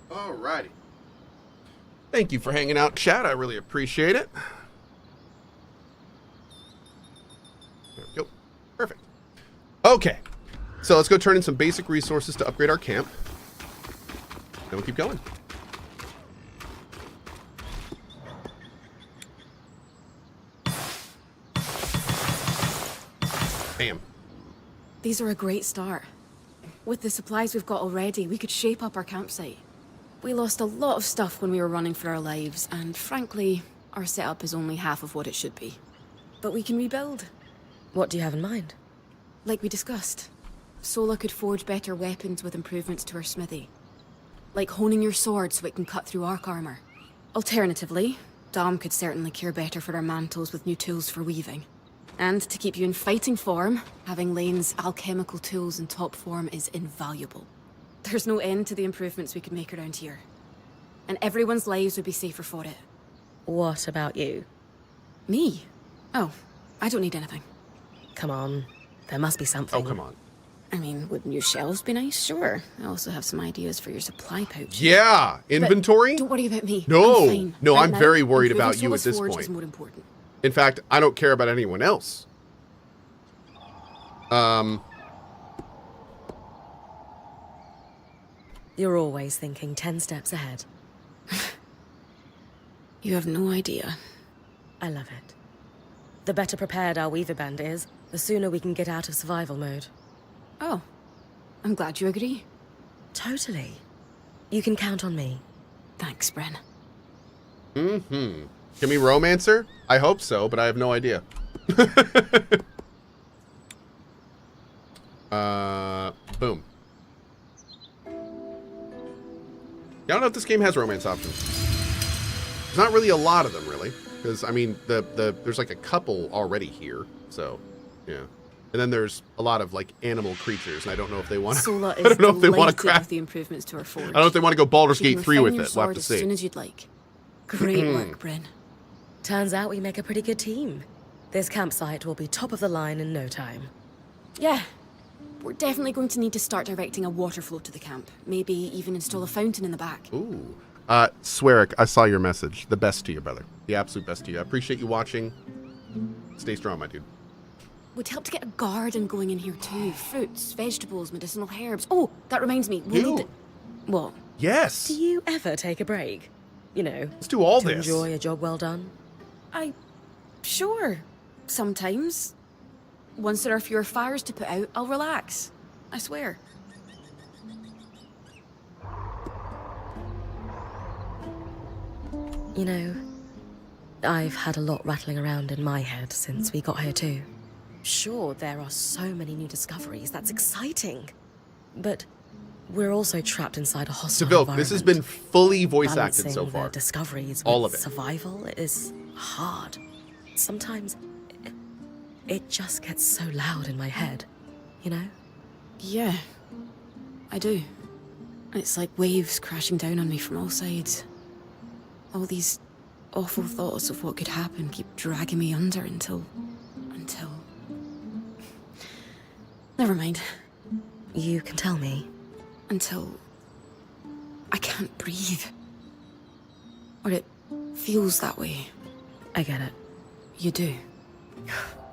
Alrighty. Thank you for hanging out, chat. I really appreciate it. There we go. Perfect. Okay. So let's go turn in some basic resources to upgrade our camp. And we'll keep going. Bam. These are a great start. With the supplies we've got already, we could shape up our campsite. We lost a lot of stuff when we were running for our lives, and frankly, our setup is only half of what it should be. But we can rebuild. What do you have in mind? Like we discussed, Sola could forge better weapons with improvements to her smithy. Like honing your sword so it can cut through arc armor. Alternatively, Dom could certainly care better for our mantles with new tools for weaving. And to keep you in fighting form, having Lane's alchemical tools in top form is invaluable. There's no end to the improvements we could make around here. And everyone's lives would be safer for it. What about you? Me? Oh, I don't need anything. Come on. There must be something. Oh, come on. I mean, would new shelves be nice? Sure. I also have some ideas for your supply pouch. Yeah. Inventory? But don't worry about me. No. I'm fine. No, Right I'm now, very worried improving about you at Sola's this forge point. is more important. In fact, I don't care about anyone else. You're always thinking 10 steps ahead. You have no idea. I love it. The better prepared our Weaver Band is, the sooner we can get out of survival mode. Oh. I'm glad you agree. Totally. You can count on me. Thanks, Bren. Mm-hmm. Can we romance her? I hope so, but I have no idea. Boom. Yeah, I don't know if this game has romance options. There's not really a lot of them, really. Because, I mean, there's like a couple already here, so, yeah. And then there's a lot of, like, animal creatures, and I don't know if they want to... Sola I don't know if they want to delighted craft... with the improvements to our forge. I don't know if they want to go Baldur's You Gate can 3 refine with your it. We'll have sword to as see. soon as you'd like. Great work, Bren. Turns out we make a pretty good team. This campsite will be top of the line in no time. Yeah. We're definitely going to need to start directing a water flow to the camp. Maybe even install a fountain in the back. Ooh. Swearick, I saw your message. The best to you, brother. The absolute best to you. I appreciate you watching. Stay strong, my dude. Would help to get a garden going in here too. Fruits, vegetables, medicinal herbs. Oh, that reminds me. We'll need... What? Yes. Do you ever take a break? You know, Let's do all to this. enjoy a job well done? Sure. Sometimes. Once there are fewer fires to put out, I'll relax. I swear. You know, I've had a lot rattling around in my head since we got here too. Sure, there are so many new discoveries, that's exciting. But we're also trapped inside a hostile Seville, this has been fully voice acted so Balancing far. the discoveries All with of it. survival is hard. Sometimes it just gets so loud in my head, you know? Yeah. I do. It's like waves crashing down on me from all sides. All these awful thoughts of what could happen keep dragging me under until... Never mind. You can tell me. Until... I can't breathe. Or it feels that way. I get it. You do.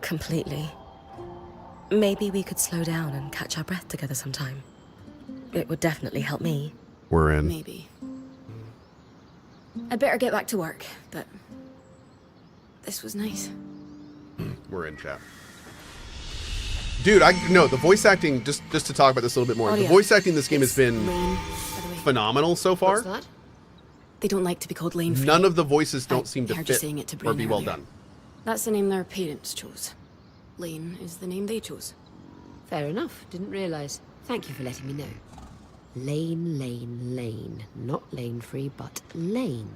Completely. Maybe we could slow down and catch our breath together sometime. It would definitely help me. We're in. Maybe. I'd better get back to work, but... This was nice. We're in, chat. Dude, the voice acting, just to talk about this a little bit more, the voice acting in this game has been Lane, by the way. phenomenal so far. What's that? They don't like to be called Lane. None of the voices don't seem to heard you fit saying it to or Brain be well earlier. done. That's the name their parents chose. Lane is the name they chose. Fair enough. Didn't realise. Thank you for letting me know. Lane, lane, lane. Not lane free, but lane.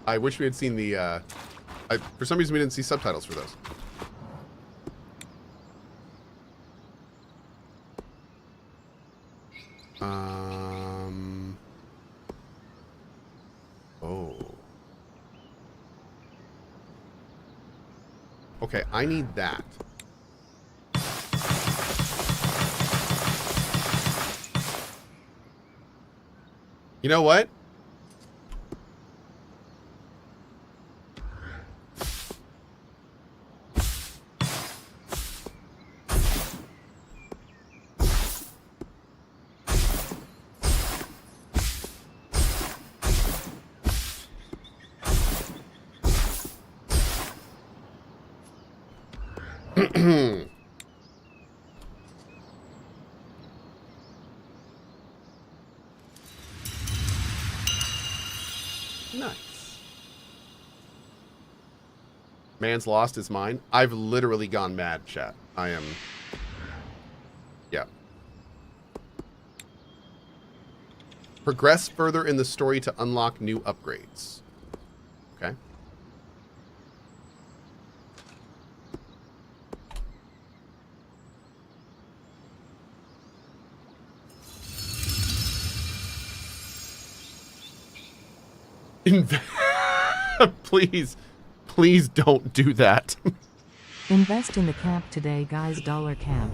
I wish we had seen the, for some reason we didn't see subtitles for those. Oh. Okay, I need that. You know what? Nice. Man's lost his mind. I've literally gone mad, chat. I am... Yeah. Progress further in the story to unlock new upgrades. Okay. Please, please don't do that. Invest in the camp today, guys. $camp.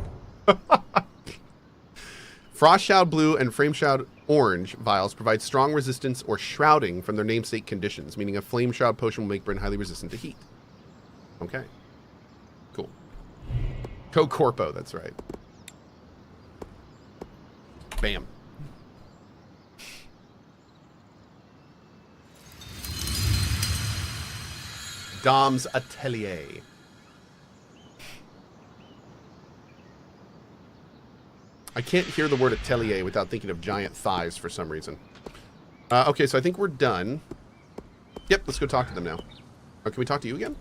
Frost Shroud Blue and Flame Shroud Orange vials provide strong resistance or shrouding from their namesake conditions, meaning a Flame Shroud potion will make Bryn highly resistant to heat. Okay. Cool. Corpo, that's right. Bam. Dom's Atelier. I can't hear the word atelier without thinking of giant thighs for some reason. Okay, so I think we're done. Yep, let's go talk to them now. Oh, can we talk to you again?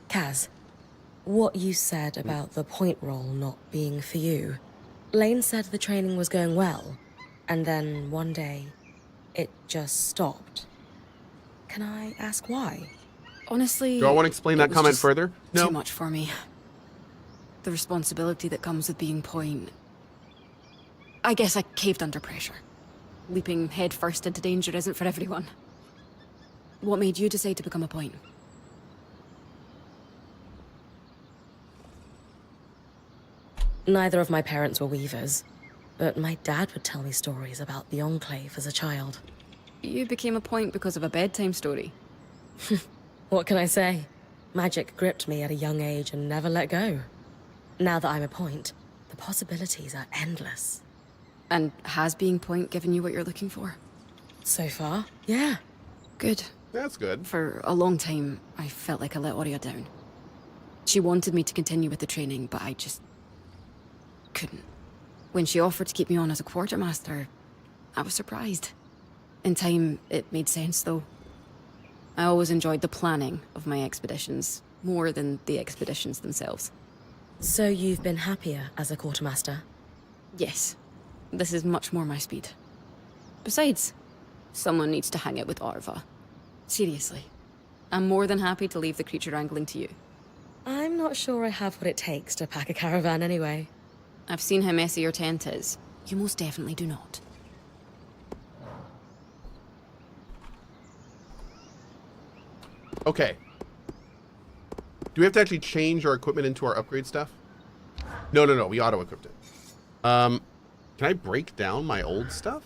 Kaz, what you said about the point roll not being for you. Lane said the training was going well, and then one day, it just stopped. Can I ask why? Honestly, Do I want to explain that comment further? No. Too much for me. The responsibility that comes with being point. I guess I caved under pressure. Leaping headfirst into danger isn't for everyone. What made you decide to become a point? Neither of my parents were weavers, but my dad would tell me stories about the Enclave as a child. You became a point because of a bedtime story. What can I say? Magic gripped me at a young age and never let go. Now that I'm a point, the possibilities are endless. And has being point given you what you're looking for? So far, yeah. Good. That's good. For a long time, I felt like I let Aurea down. She wanted me to continue with the training, but I just couldn't. When she offered to keep me on as a quartermaster, I was surprised. In time, it made sense, though. I always enjoyed the planning of my expeditions, more than the expeditions themselves. So you've been happier as a quartermaster? Yes. This is much more my speed. Besides, someone needs to hang out with Arva. Seriously. I'm more than happy to leave the creature wrangling to you. I'm not sure I have what it takes to pack a caravan anyway. I've seen how messy your tent is. You most definitely do not. Okay. Do we have to actually change our equipment into our upgrade stuff? No, no, no. We auto-equipped it. Can I break down my old stuff?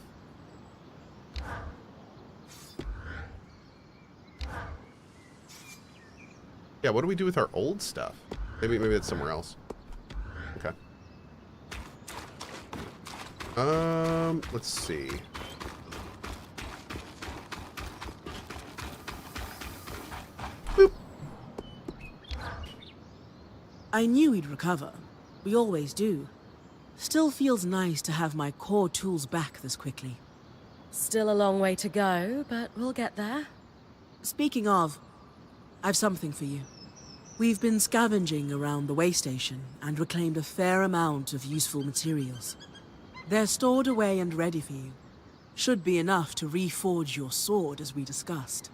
Yeah, what do we do with our old stuff? Maybe it's somewhere else. Okay. Let's see. Boop. I knew he'd recover. We always do. Still feels nice to have my core tools back this quickly. Still a long way to go, but we'll get there. Speaking of, I've something for you. We've been scavenging around the way station and reclaimed a fair amount of useful materials. They're stored away and ready for you. Should be enough to reforge your sword as we discussed.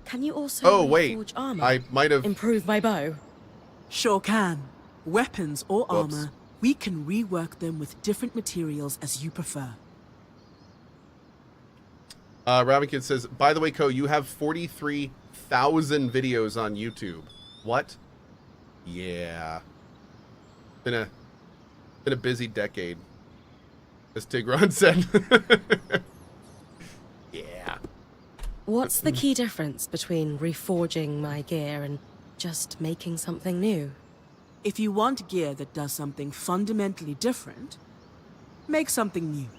Can you also Oh, wait. reforge armor? I might have... Improve my bow? Sure can. Weapons or Whoops. armor, we can rework them with different materials as you prefer. Ravenkid says, by the way, Cohh, you have 43,000 videos on YouTube. What? Yeah. Been a busy decade, as Tigran said. Yeah. What's the key difference between reforging my gear and just making something new? If you want gear that does something fundamentally different, make something new.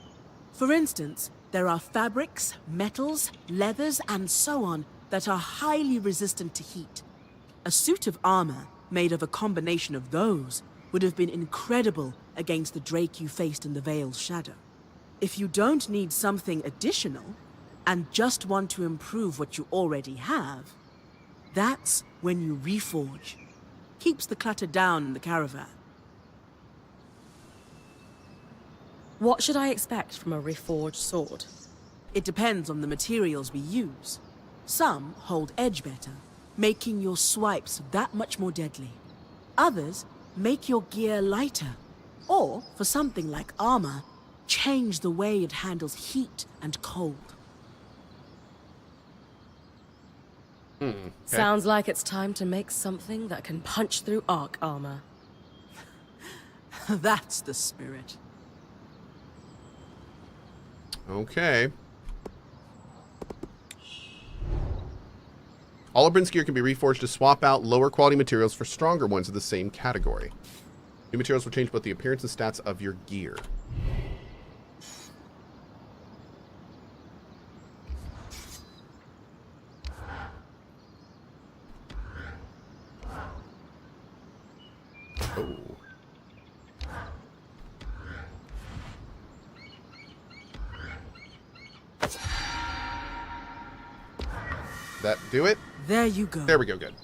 For instance, there are fabrics, metals, leathers, and so on that are highly resistant to heat. A suit of armor made of a combination of those would have been incredible against the Drake you faced in the Veil's shadow. If you don't need something additional, and just want to improve what you already have, that's when you reforge. Keeps the clutter down in the caravan. What should I expect from a reforged sword? It depends on the materials we use. Some hold edge better, making your swipes that much more deadly. Others make your gear lighter, or, for something like armor, change the way it handles heat and cold. Okay. Sounds like it's time to make something that can punch through arc armor. That's the spirit. Okay. All of Bryn's gear can be reforged to swap out lower quality materials for stronger ones of the same category. New materials will change both the appearance and stats of your gear. Oh. That do it? There you go. There we go, good.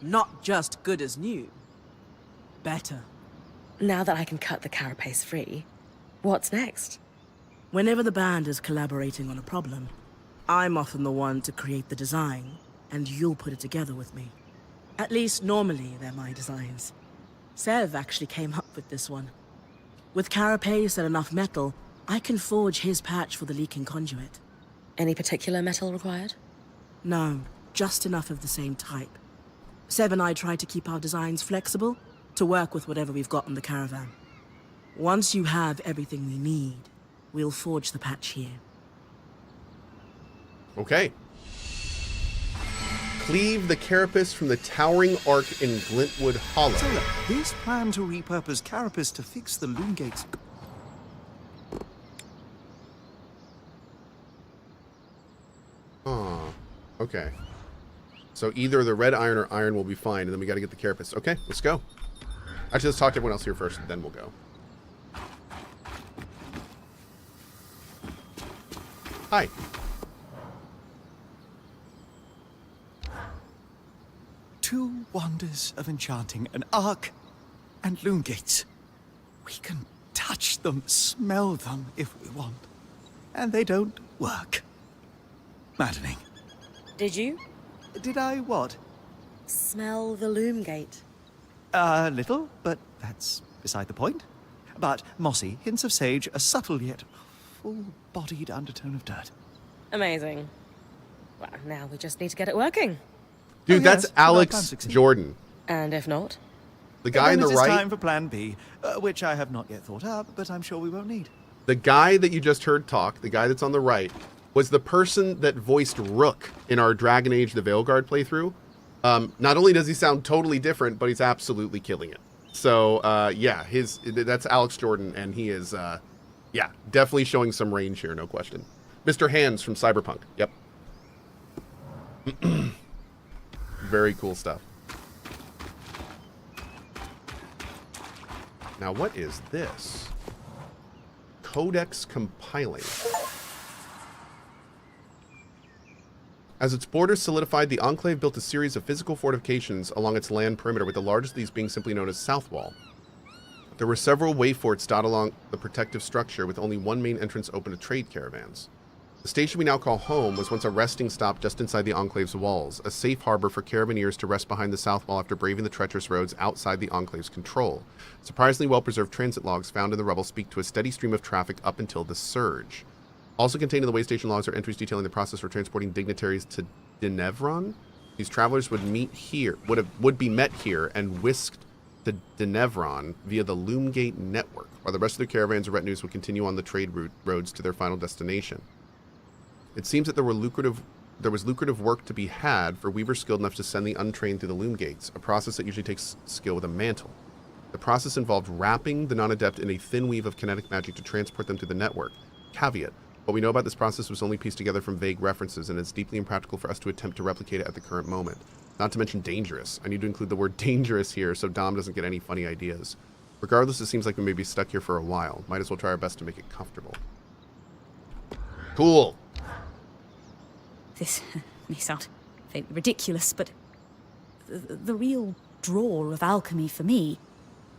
Not just good as new. Better. Now that I can cut the carapace free, what's next? Whenever the band is collaborating on a problem, I'm often the one to create the design, and you'll put it together with me. At least normally they're my designs. Sev actually came up with this one. With carapace and enough metal, I can forge his patch for the leaking conduit. Any particular metal required? No, just enough of the same type. Sev and I try to keep our designs flexible to work with whatever we've got in the caravan. Once you have everything we need, we'll forge the patch here. Okay. Cleave the carapace from the towering arc in Glintwood Hollow. So look, this plan to repurpose carapace to fix the loom gates. Oh, okay. So either the red iron or iron will be fine, and then we got to get the carapace. Okay, let's go. Actually, let's talk to everyone else here first, and then we'll go. Hi. Two wonders of enchanting, an arc and loom gates. We can touch them, smell them if we want. And they don't work. Maddening. Did you? Did I what? Smell the loom gate. A little, but that's beside the point. But mossy, hints of sage, a subtle yet full-bodied undertone of dirt. Amazing. Well, now we just need to get it working. Dude, Oh, that's yes, well, Alex plan succeed. Jordan. And if not? The guy on the Then it is right. time for Plan B, which I have not yet thought up, but I'm sure we won't need. The guy that you just heard talk, the guy that's on the right, was the person that voiced Rook in our Dragon Age the Veilguard playthrough. Not only does he sound totally different, but he's absolutely killing it. So, yeah, that's Alex Jordan, and he is, yeah, definitely showing some range here, no question. Mr. Hands from Cyberpunk. Yep. Very cool stuff. Now, what is this? Codex compiling. As its borders solidified, the Enclave built a series of physical fortifications along its land perimeter, with the largest of these being simply known as Southwall. There were several wayforts dotted along the protective structure, with only one main entrance open to trade caravans. The station we now call home was once a resting stop just inside the Enclave's walls, a safe harbor for caravaneers to rest behind the south wall after braving the treacherous roads outside the Enclave's control. Surprisingly well-preserved transit logs found in the rubble speak to a steady stream of traffic up until the surge. Also contained in the waystation logs are entries detailing the process for transporting dignitaries to Denevron. These travelers would be met here and whisked to Denevron via the Loomgate network, while the rest of the caravans and retinues would continue on the trade roads to their final destination. It seems that there was lucrative work to be had for weavers skilled enough to send the untrained through the loom gates, a process that usually takes skill with a mantle. The process involved wrapping the non-adept in a thin weave of kinetic magic to transport them through the network. Caveat: what we know about this process was only pieced together from vague references, and it's deeply impractical for us to attempt to replicate it at the current moment. Not to mention dangerous. I need to include the word dangerous here so Dom doesn't get any funny ideas. Regardless, it seems like we may be stuck here for a while. Might as well try our best to make it comfortable. Cool. This may sound fairly ridiculous, but the real draw of alchemy for me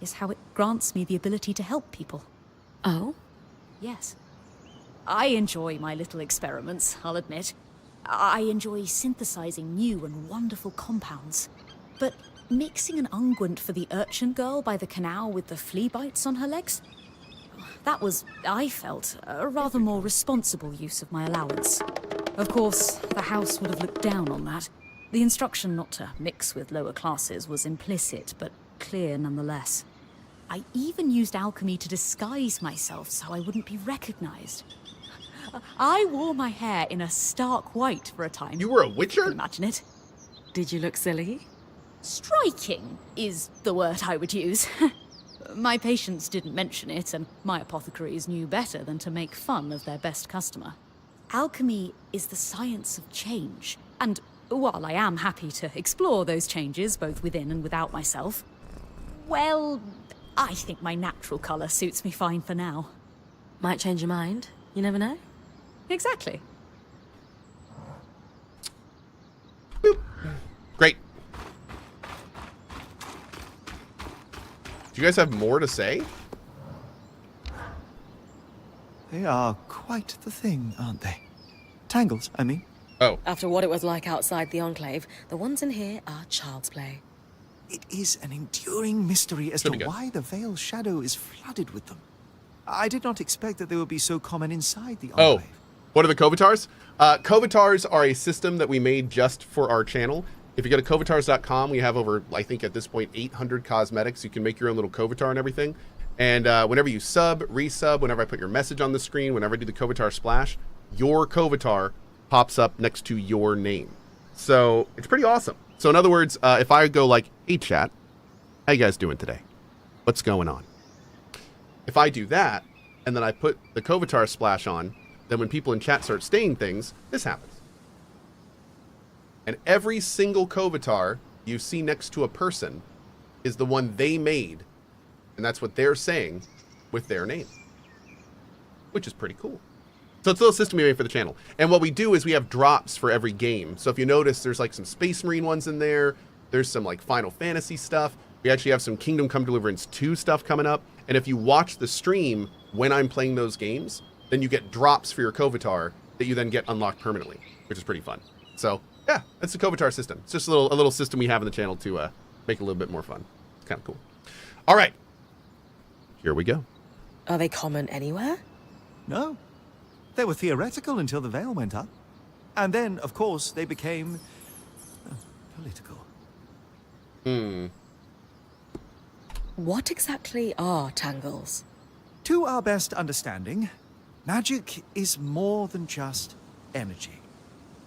is how it grants me the ability to help people. Oh? Yes. I enjoy my little experiments, I'll admit. I enjoy synthesizing new and wonderful compounds. But mixing an unguent for the urchin girl by the canal with the flea bites on her legs? That was, I felt, a rather more responsible use of my allowance. Of course, the house would have looked down on that. The instruction not to mix with lower classes was implicit, but clear nonetheless. I even used alchemy to disguise myself so I wouldn't be recognized. I wore my hair in a stark white for a time. You were a witcher? Imagine it. Did you look silly? Striking is the word I would use. My patients didn't mention it, and my apothecaries knew better than to make fun of their best customer. Alchemy is the science of change, and while I am happy to explore those changes both within and without myself, well, I think my natural colour suits me fine for now. Might change your mind. You never know. Exactly. Boop. Great. Do you guys have more to say? They are quite the thing, aren't they? Tangles, I mean. Oh. After what it was like outside the Enclave, the ones in here are child's play. It is an enduring mystery as Should to be good. why the Veil's shadow is flooded with them. I did not expect that they would be so common inside the Oh. Enclave. What are the Kovitars? Kovitars are a system that we made just for our channel. If you go to Kovitars.com, we have over, I think at this point, 800 cosmetics. You can make your own little Kovitar and everything. And whenever you sub, resub, whenever I put your message on the screen, whenever I do the Kovitar splash, your Kovitar pops up next to your name. So it's pretty awesome. So in other words, if I go like, hey chat, how you guys doing today? What's going on? If I do that, and then I put the Kovitar splash on, then when people in chat start saying things, this happens. And every single Kovitar you see next to a person is the one they made, and that's what they're saying with their name, which is pretty cool. So it's a little system we made for the channel. And what we do is we have drops for every game. So if you notice, there's like some Space Marine ones in there. There's some like Final Fantasy stuff. We actually have some Kingdom Come Deliverance 2 stuff coming up. And if you watch the stream when I'm playing those games, then you get drops for your Kovitar that you then get unlocked permanently, which is pretty fun. So yeah, that's the Kovitar system. It's just a little system we have in the channel to make it a little bit more fun. It's kind of cool. All right, here we go. Are they common anywhere? No. They were theoretical until the Veil went up. And then, of course, they became political. What exactly are tangles? To our best understanding, magic is more than just energy.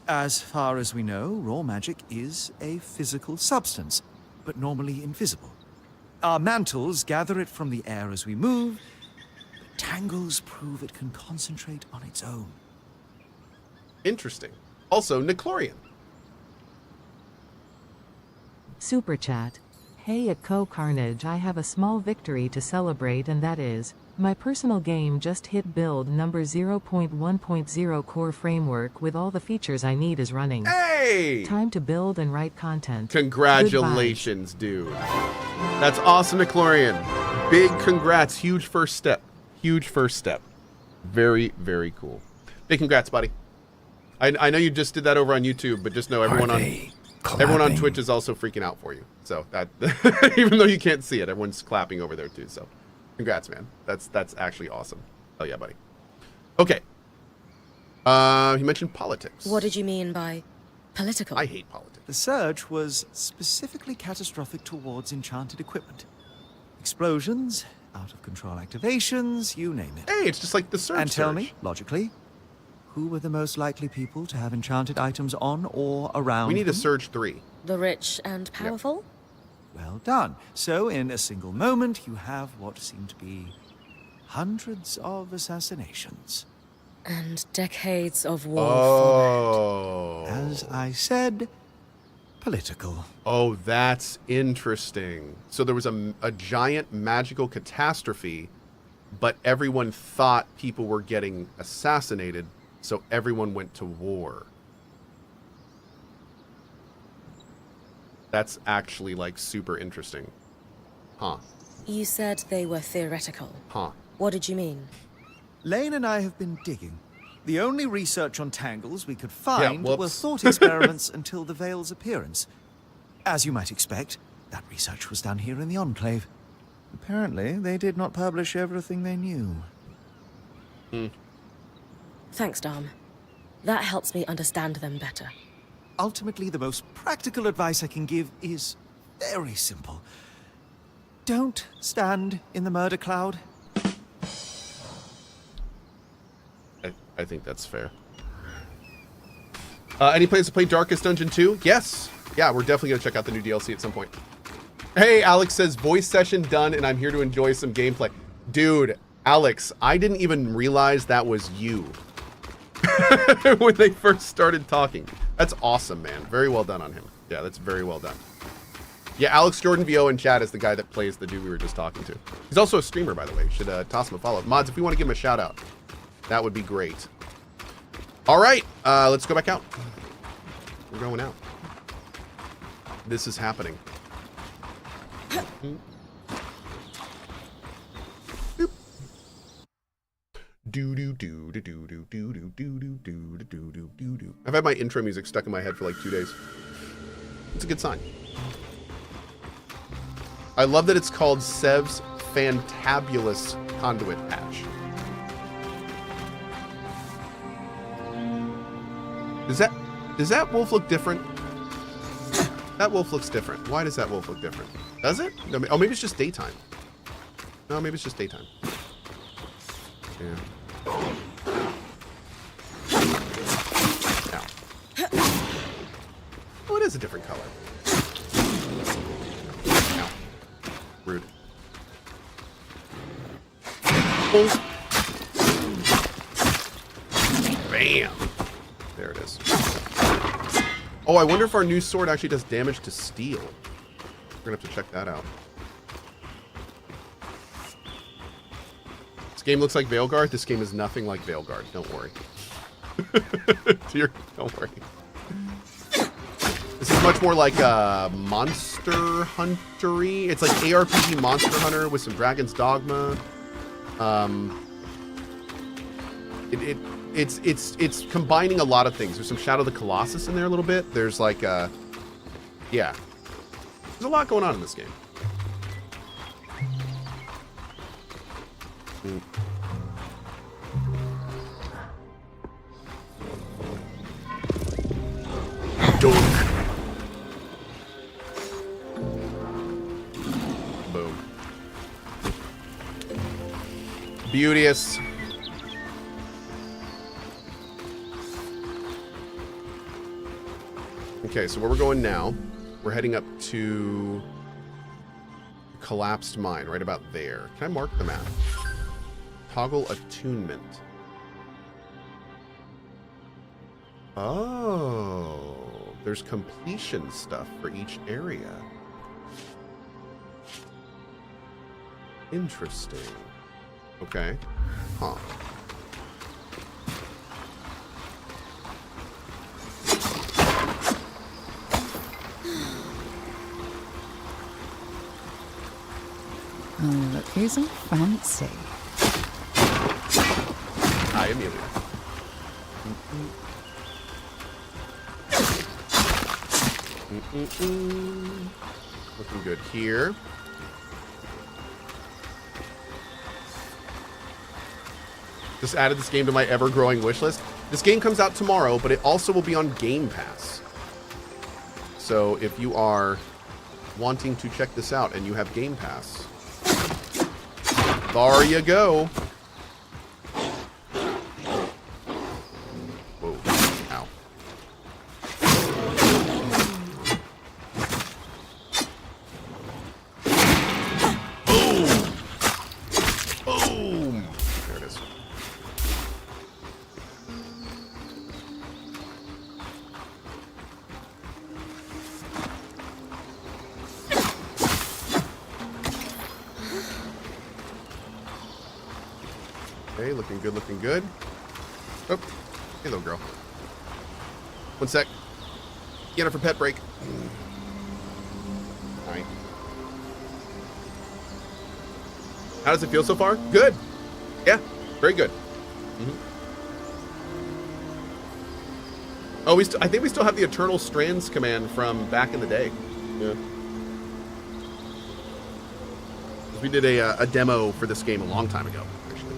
As far as we know, raw magic is a physical substance, but normally invisible. Our mantles gather it from the air as we move, but tangles prove it can concentrate on its own. Interesting. Also, Niclorian. Super chat. Hey at CohhCarnage, I have a small victory to celebrate, and that is, my personal game just hit build number 0.1.0 core framework with all the features I need is running. Hey! Time to build and write content. Congratulations, dude. That's awesome, Niclorian. Big congrats. Huge first step. Huge first step. Very, very cool. Big congrats, buddy. I know you just did that over on YouTube, but just know everyone on Twitch is also freaking out for you. So that even though you can't see it, everyone's clapping over there too. So congrats, man. That's actually awesome. Oh yeah, buddy. Okay. You mentioned politics. What did you mean by political? I hate politics. The surge was specifically catastrophic towards enchanted equipment. Explosions, out of control activations, you name it. Hey, it's just like the surge. And tell surge. me, logically, who were the most likely people to have enchanted items on or around We need a them? surge 3. The rich and powerful? Well done. So, in a single moment, you have what seem to be hundreds of assassinations. And decades of war. Oh. As I said, political. Oh, that's interesting. So there was a giant magical catastrophe, but everyone thought people were getting assassinated, so everyone went to war. That's actually, like, super interesting. Huh. You said they were theoretical. Huh. What did you mean? Lane and I have been digging. The only research on tangles we could find whoops. were thought experiments until the Veil's appearance. As you might expect, that research was done here in the Enclave. Apparently, they did not publish everything they knew. Thanks, Dom. That helps me understand them better. Ultimately, the most practical advice I can give is very simple. Don't stand in the murder cloud. I think that's fair. Any plans to play Darkest Dungeon 2? Yes. Yeah, we're definitely going to check out the new DLC at some point. Hey, Alex says, voice session done, and I'm here to enjoy some gameplay. Dude, Alex, I didn't even realize that was you when they first started talking. That's awesome, man. Very well done on him. Yeah, that's very well done. Yeah, Alex Jordan VO in chat is the guy that plays the dude we were just talking to. He's also a streamer, by the way. Should toss him a follow. Mods, if we want to give him a shout out, that would be great. All right, let's go back out. We're going out. This is happening. Boop. Do do do do do do do do do do do do do do do. I've had my intro music stuck in my head for like 2 days. It's a good sign. I love that it's called Sev's Fantabulous Conduit Patch. Does that wolf look different? That wolf looks different. Why does that wolf look different? Does it? No, oh, maybe it's just daytime. No, maybe it's just daytime. Yeah. Ow. Oh, it is a different color. Ow. Rude. Oh. Bam. There it is. Oh, I wonder if our new sword actually does damage to steel. We're gonna have to check that out. This game looks like Veilguard. This game is nothing like Veilguard. Don't worry. Don't worry. This is much more like Monster Hunter-y. It's like ARPG Monster Hunter with some Dragon's Dogma. It's combining a lot of things. There's some Shadow of the Colossus in there a little bit. There's like yeah. There's a lot going on in this game. Dunk. Boom. Beauteous. Okay, so where we're going now, we're heading up to Collapsed Mine, right about there. Can I mark the map? Toggle attunement. Oh, there's completion stuff for each area. Interesting. Okay. Huh. Oh, look who's all fancy. Hi, Amelia. Looking good here. Just added this game to my ever-growing wish list. This game comes out tomorrow, but it also will be on Game Pass. So if you are wanting to check this out and you have Game Pass, There you go. Whoa. Ow. Boom. Boom. There it is. Okay, looking good, looking good. Oh, hey, little girl. One sec. Get her for pet break. Hi. How does it feel so far? Good. Yeah, very good. Oh, I think we still have the Eternal Strands command from back in the day. Yeah. We did a demo for this game a long time ago, actually.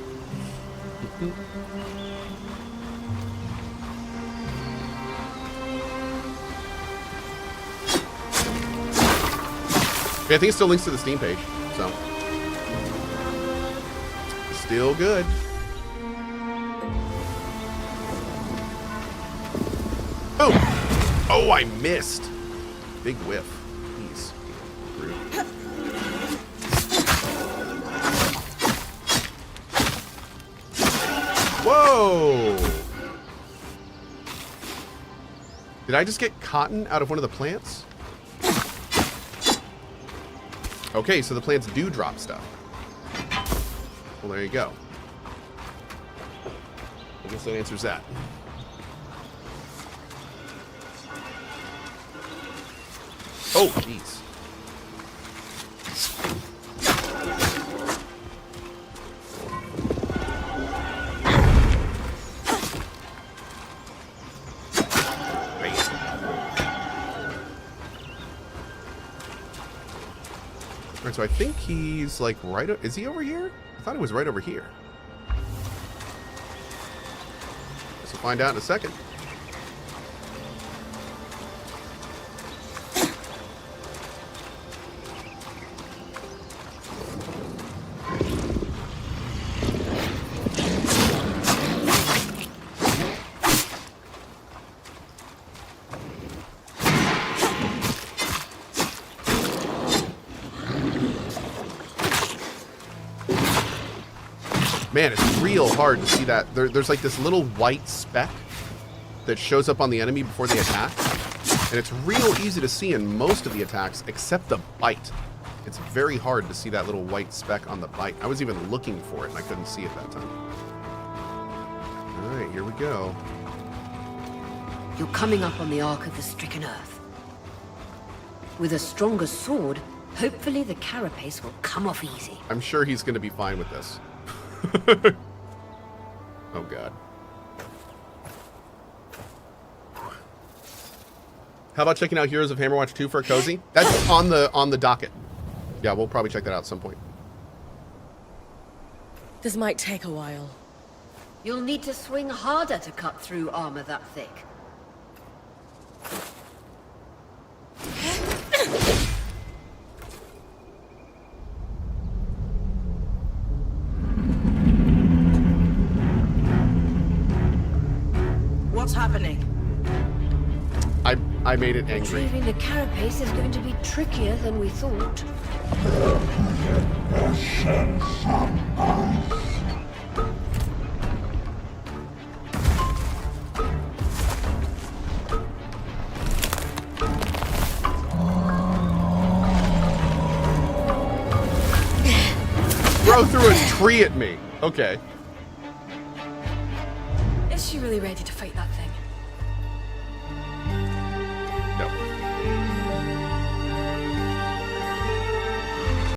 Yeah, I think it still links to the Steam page, so. Still good. Oh! Oh, I missed. Big whiff. Jeez. Rude. Whoa! Did I just get cotton out of one of the plants? Okay, so the plants do drop stuff. Well, there you go. I guess that answers that. Oh, jeez. Alright, so I think he's like right. Is he over here? I thought he was right over here. Guess we'll find out in a second. Man, it's real hard to see that. There's like this little white speck that shows up on the enemy before they attack. And it's real easy to see in most of the attacks, except the bite. It's very hard to see that little white speck on the bite. I was even looking for it, and I couldn't see it that time. All right, here we go. You're coming up on the Ark of the Stricken Earth. With a stronger sword, hopefully the carapace will come off easy. I'm sure he's going to be fine with this. Oh god. How about checking out Heroes of Hammerwatch 2 for a cozy? That's on the docket. Yeah, we'll probably check that out at some point. This might take a while. You'll need to swing harder to cut through armor that thick. What's happening? I made it angry. Retrieving the carapace is going to be trickier than we thought. Throw through a tree at me. Okay. Is she really ready to fight that thing?